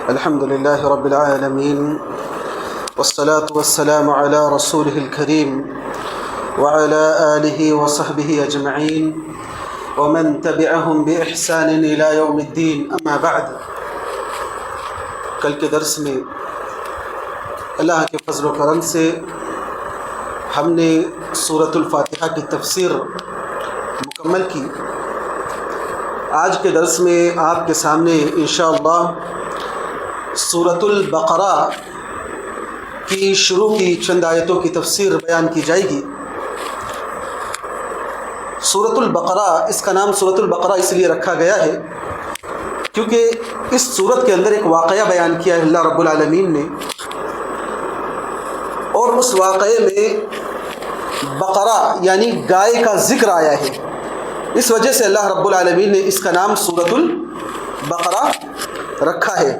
الحمد لله رب العالمين والصلاة والسلام على رسوله الكريم وعلى آله وصحبه أجمعين ومن تبعهم بإحسان إلى يوم الدين. أما بعد، کل کے درس میں اللہ کے فضل و کرم سے ہم نے سورۃ الفاتحہ کی تفسیر مکمل کی. آج کے درس میں آپ کے سامنے انشاءاللہ سورۃ البقرہ کی شروع کی چند آیتوں کی تفسیر بیان کی جائے گی. سورۃ البقرہ، اس کا نام سورۃ البقرہ اس لیے رکھا گیا ہے کیونکہ اس سورت کے اندر ایک واقعہ بیان کیا ہے اللہ رب العالمین نے، اور اس واقعے میں بقرہ یعنی گائے کا ذکر آیا ہے. اس وجہ سے اللہ رب العالمین نے اس کا نام سورۃ البقرہ رکھا ہے.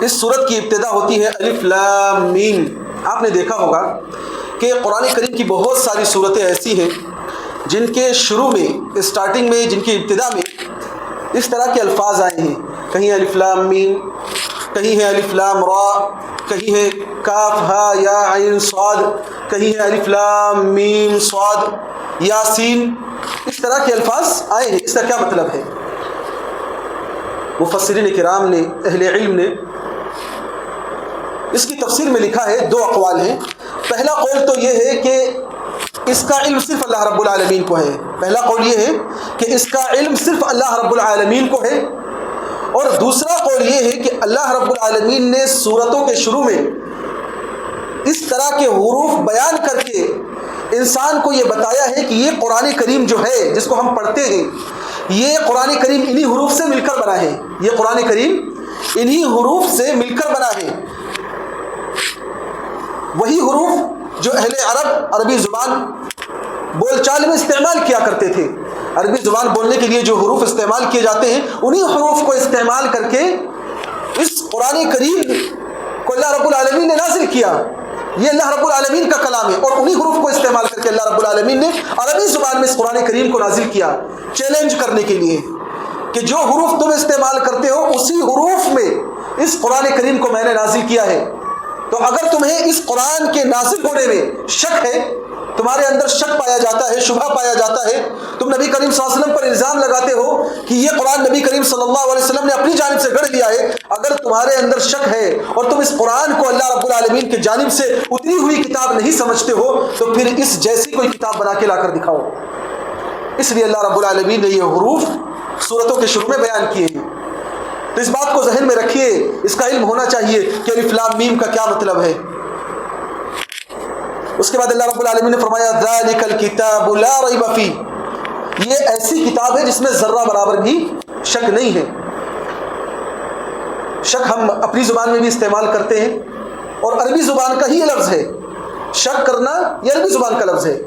اس سورت کی ابتدا ہوتی ہے الف لام میم. آپ نے دیکھا ہوگا کہ قرآن کریم کی بہت ساری صورتیں ایسی ہیں جن کے شروع میں، اسٹارٹنگ میں، جن کی ابتدا میں اس طرح کے الفاظ آئے ہیں. کہیں الف لام میم، کہیں ہے الف لام را، کہیں ہے کاف ہا یا عین صاد، کہیں ہے الف لام میم صاد یاسین. اس طرح کے الفاظ آئے ہیں. اس کا کیا مطلب ہے؟ مفسرین کرام نے، اہل علم نے اس کی تفسیر میں لکھا ہے. دو اقوال ہیں. پہلا قول تو یہ ہے کہ اس کا علم صرف اللہ رب العالمین کو ہے. پہلا قول یہ ہے کہ اس کا علم صرف اللہ رب العالمین کو ہے. اور دوسرا قول یہ ہے کہ اللہ رب العالمین نے سورتوں کے شروع میں اس طرح کے حروف بیان کر کے انسان کو یہ بتایا ہے کہ یہ قرآن کریم جو ہے جس کو ہم پڑھتے ہیں، یہ قرآن کریم انہی حروف سے مل کر بنا ہے. یہ قرآن کریم انہی حروف سے مل کر بنا ہے. وہی حروف جو اہل عربی زبان بول چال میں استعمال کیا کرتے تھے. عربی زبان بولنے کے لیے جو حروف استعمال کیے جاتے ہیں، انہی حروف کو استعمال کر کے اس قرآن کریم کو اللہ رب العالمین نے نازل کیا. یہ اللہ رب العالمین کا کلام ہے، اور انہی حروف کو استعمال کر کے اللہ رب العالمین نے عربی زبان میں اس قرآن کریم کو نازل کیا، چیلنج کرنے کے لیے کہ جو حروف تم استعمال کرتے ہو اسی حروف میں اس قرآن کریم کو میں نے نازل کیا ہے. تو اگر تمہیں اس قرآن کے نازل ہونے میں شک ہے، تمہارے اندر شک پایا جاتا ہے، شبہ پایا جاتا ہے، تم نبی کریم صلی اللہ علیہ وسلم پر الزام لگاتے ہو کہ یہ قرآن نبی کریم صلی اللہ علیہ وسلم نے اپنی جانب سے گڑھ لیا ہے، اگر تمہارے اندر شک ہے اور تم اس قرآن کو اللہ رب العالمین کی جانب سے اتری ہوئی کتاب نہیں سمجھتے ہو، تو پھر اس جیسی کوئی کتاب بنا کے لا کر دکھاؤ. اس لیے اللہ رب العالمین نے یہ حروف سورتوں کے شروع میں بیان کیے ہیں. تو اس بات کو ذہن میں رکھیے، اس کا علم ہونا چاہیے کہ الف لام میم کا کیا مطلب ہے. اس کے بعد اللہ رب العالمین نے فرمایا ذالک الکتاب لا ریب فیہ، یہ ایسی کتاب ہے جس میں ذرہ برابر بھی شک نہیں ہے. شک ہم اپنی زبان میں بھی استعمال کرتے ہیں، اور عربی زبان کا ہی یہ لفظ ہے. شک کرنا یہ عربی زبان کا لفظ ہے،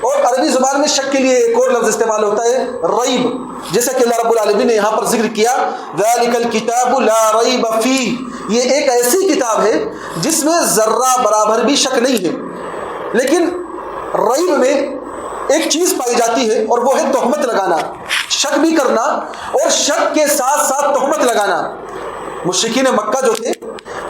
اور عربی زبان میں شک کے لیے ایک اور لفظ استعمال ہوتا ہے ریب، جیسا کہ اللہ رب العالمین نے یہاں پر ذکر کیا ذالک الکتاب لا ریب فیہ، یہ ایک ایسی کتاب ہے جس میں ذرہ برابر بھی شک نہیں ہے. لیکن ریب میں ایک چیز پائی جاتی ہے، اور وہ ہے تہمت لگانا، شک بھی کرنا اور شک کے ساتھ ساتھ تہمت لگانا. مشرکین مکہ جو تھے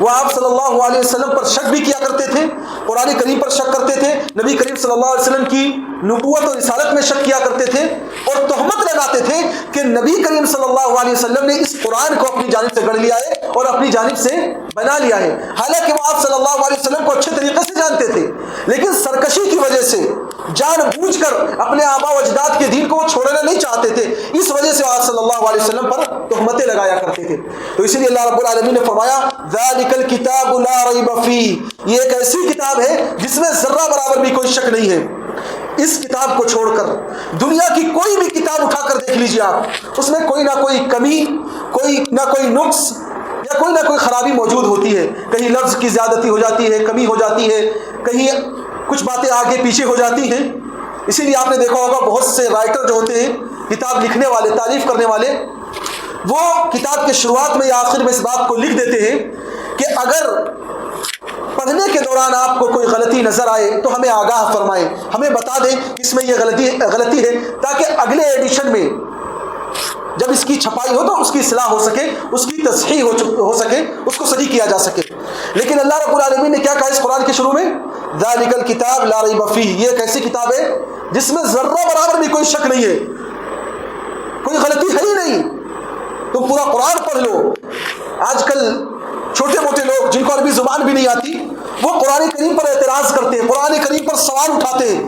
وہ آپ صلی اللہ علیہ وسلم پر شک بھی کیا کرتے تھے، قرآن کریم پر شک کرتے تھے، نبی کریم صلی اللہ علیہ وسلم کی نبوت اور رسالت میں شک کیا کرتے تھے، اور تہمت لگاتے تھے کہ نبی کریم صلی اللہ علیہ وسلم نے اس قرآن کو اپنی جانب سے گڑھ لیا ہے اور اپنی جانب سے بنا لیا ہے. حالانکہ وہ آپ صلی اللہ علیہ وسلم کو اچھے طریقے سے جانتے تھے، لیکن سرکشی کی وجہ سے جان بوجھ کر اپنے آبا و اجداد کے دین کو وہ چھوڑنا نہیں چاہتے تھے. اس وجہ سے آپ صلی اللہ علیہ وسلم پر تہمتیں لگایا کرتے تھے. تو اسی لیے اللہ رب العالمین نے فرمایا ذالک الکتاب لا ریب فیہ، یہ ایک ایسی کتاب ہے جس میں ذرہ برابر بھی کوئی شک نہیں ہے. اس کتاب کو چھوڑ کر دنیا کی کوئی بھی کتاب اٹھا کر دیکھ لیجیے آپ، اس میں کوئی نہ کوئی کمی، کوئی نہ کوئی نقص یا کوئی نہ کوئی خرابی موجود ہوتی ہے. کہیں لفظ کی زیادتی ہو جاتی ہے، کمی ہو جاتی ہے، کہیں کچھ باتیں آگے پیچھے ہو جاتی ہیں. اسی لیے آپ نے دیکھا ہوگا بہت سے رائٹر جو ہوتے ہیں، کتاب لکھنے والے، تعریف کرنے والے، وہ کتاب کے شروعات میں یا آخر میں اس بات کو لکھ دیتے ہیں کہ اگر پڑھنے کے دوران آپ کو کوئی غلطی نظر آئے تو ہمیں آگاہ فرمائیں، ہمیں بتا دیں اس میں یہ غلطی ہے، تاکہ اگلے ایڈیشن میں جب اس کی چھپائی ہو تو اس کی اصلاح ہو سکے، اس کی تصحیح ہو سکے، اس کو صحیح کیا جا سکے۔ لیکن اللہ رب العالمین نے کیا کہا اس قرآن کے شروع میں؟ ذالک الکتاب لا ریب فیہ، یہ ایک ایسی کتاب ہے جس میں ذرہ برابر بھی کوئی شک نہیں ہے، کوئی غلطی ہے ہی نہیں۔ تم پورا قرآن پڑھ لو۔ آج کل چھوٹے موٹے لوگ جن کو عربی زبان بھی نہیں آتی، وہ قرآن کریم پر اعتراض کرتے ہیں، قرآن کریم پر سوال اٹھاتے ہیں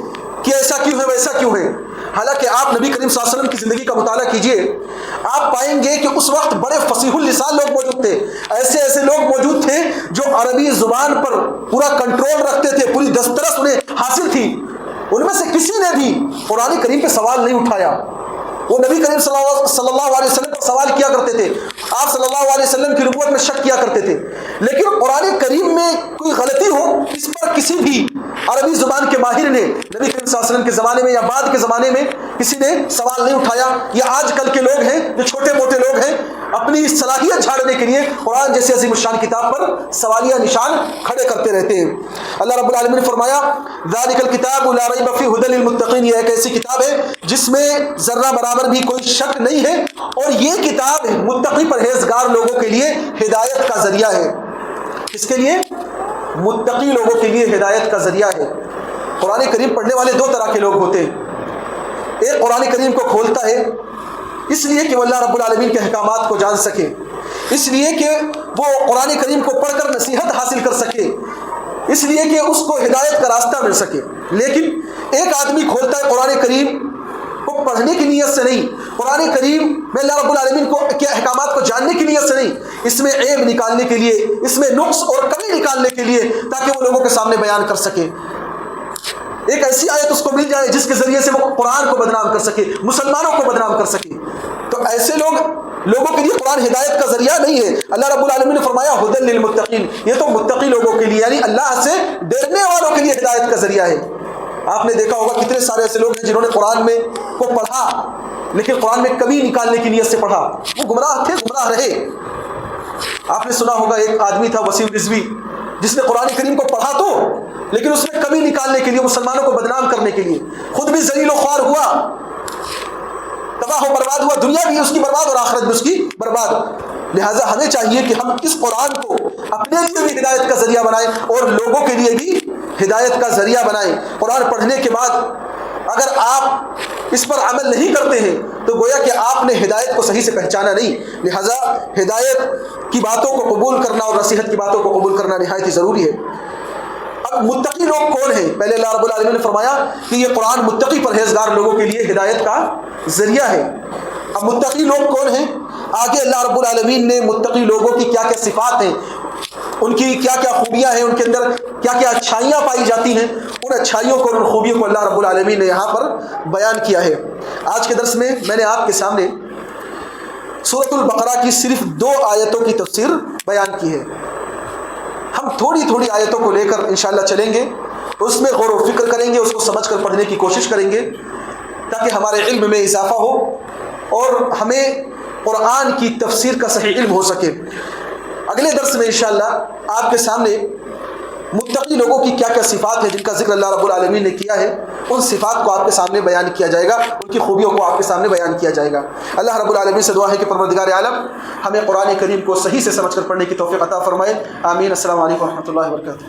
کہ ایسا کیوں ہے، ویسا کیوں ہے۔ حالانکہ آپ نبی کریم صلی اللہ علیہ وسلم کی زندگی کا مطالعہ کیجئے، آپ پائیں گے کہ اس وقت بڑے فصیح اللسان لوگ موجود تھے، ایسے ایسے لوگ موجود تھے جو عربی زبان پر پورا کنٹرول رکھتے تھے، پوری دسترس انہیں حاصل تھی۔ ان میں سے کسی نے بھی قرآن کریم پہ سوال نہیں اٹھایا۔ وہ نبی کریم صلی اللہ علیہ وسلم پر سوال کیا کرتے تھے، آپ صلی اللہ علیہ وسلم کی نبوت میں شک کیا کرتے تھے، لیکن قرآن کریم میں کوئی غلطی ہو اس پر کسی بھی عربی زبان کے ماہر نے نبی کریم صلی اللہ علیہ وسلم کے زمانے میں یا بعد کے زمانے میں کسی نے سوال نہیں اٹھایا۔ یہ آج کل کے لوگ ہیں جو چھوٹے موٹے لوگ ہیں، اپنی صلاحیت جھاڑنے کے لیے قرآن جیسی عظیم الشان کتاب پر سوالیہ نشان کھڑے کرتے رہتے ہیں۔ اللہ رب العالمین نے فرمایا ذالک الکتاب لا ریب فیہ ھدی للمتقین، یہ ایک ایسی کتاب ہے جس میں ذرہ برابر بھی کوئی شک نہیں ہے، اور یہ کتاب متقی پرہیزگار لوگوں کے لیے ہدایت کا ذریعہ ہے۔ اس کے لیے متقی لوگوں کے لیے ہدایت کا ذریعہ ہے۔ قرآن کریم پڑھنے والے دو طرح کے لوگ ہوتے ہیں۔ ایک قرآن کریم کو کھولتا ہے اس لیے کہ وہ اللہ رب العالمین کے احکامات کو جان سکے، اس لیے کہ وہ قرآن کریم کو پڑھ کر نصیحت حاصل کر سکے، اس لیے کہ اس کو ہدایت کا راستہ مل سکے۔ لیکن ایک آدمی کھولتا ہے قرآن کریم کو پڑھنے کی نیت سے نہیں، قرآن کریم میں اللہ رب العالمین کو کے احکامات کو جاننے کی نیت سے نہیں، اس میں عیب نکالنے کے لیے، اس میں نقص اور کمی نکالنے کے لیے، تاکہ وہ لوگوں کے سامنے بیان کر سکے۔ ایک ایسی آیت اس کو مل جائے جس کے ذریعے سے وہ قرآن کو بدنام کر سکے، مسلمانوں کو بدنام کر سکے۔ تو ایسے لوگوں کے لیے قرآن ہدایت کا ذریعہ نہیں ہے۔ اللہ رب العالمین نے فرمایا ھدی للمتقین، یہ تو متقی لوگوں کے لیے یعنی اللہ سے ڈرنے والوں کے لیے ہدایت کا ذریعہ ہے۔ آپ نے دیکھا ہوگا کتنے سارے ایسے لوگ ہیں جنہوں نے قرآن میں کو پڑھا لیکن قرآن میں کمی نکالنے کی نیت سے پڑھا، وہ گمراہ تھے، گمراہ رہے۔ آپ نے سنا ہوگا ایک آدمی تھا وسیم رضوی، جس نے قرآن کریم کو پڑھا تو لیکن اس میں کمی نکالنے کے لیے، مسلمانوں کو بدنام کرنے کے لیے، خود بھی ذلیل و خوار ہوا، تباہ و برباد ہوا، دنیا بھی اس کی برباد اور آخرت بھی اس کی برباد۔ لہٰذا ہمیں چاہیے کہ ہم اس قرآن کو اپنے لیے بھی ہدایت کا ذریعہ بنائیں اور لوگوں کے لیے بھی ہدایت کا ذریعہ بنائیں۔ قرآن پڑھنے کے بعد اگر آپ اس پر عمل نہیں کرتے ہیں تو گویا کہ آپ نے ہدایت کو صحیح سے پہچانا نہیں۔ لہٰذا ہدایت کی باتوں کو قبول کرنا اور نصیحت کی باتوں کو قبول کرنا نہایت ہی ضروری ہے۔ اب متقی لوگ کون ہیں؟ پہلے اللہ رب العالمین نے فرمایا کہ یہ قرآن متقی پرہیزگار لوگوں کے لیے ہدایت کا ذریعہ ہے۔ اب متقی لوگ کون ہیں؟ آگے اللہ رب العالمین نے متقی لوگوں کی کیا کیا صفات ہیں، ان کی کیا کیا خوبیاں ہیں، ان کے اندر کیا کیا اچھائیاں پائی جاتی ہیں، ان اچھائیوں کو اور ان خوبیوں کو اللہ رب العالمین نے یہاں پر بیان کیا ہے۔ آج کے درس میں میں نے آپ کے سامنے سورۃ البقرہ کی صرف 2 آیتوں کی تفسیر بیان کی ہے۔ ہم تھوڑی تھوڑی آیتوں کو لے کر انشاءاللہ چلیں گے، اس میں غور و فکر کریں گے، اس کو سمجھ کر پڑھنے کی کوشش کریں گے تاکہ ہمارے علم میں اضافہ ہو اور ہمیں قرآن کی تفسیر کا صحیح علم ہو سکے۔ اگلے درس میں انشاءاللہ آپ کے سامنے متقی لوگوں کی کیا کیا صفات ہیں جن کا ذکر اللہ رب العالمین نے کیا ہے، ان صفات کو آپ کے سامنے بیان کیا جائے گا، ان کی خوبیوں کو آپ کے سامنے بیان کیا جائے گا۔ اللہ رب العالمین سے دعا ہے کہ پروردگار عالم ہمیں قرآن کریم کو صحیح سے سمجھ کر پڑھنے کی توفیق عطا فرمائے۔ آمین۔ السلام علیکم و رحمۃ اللہ وبرکاتہ۔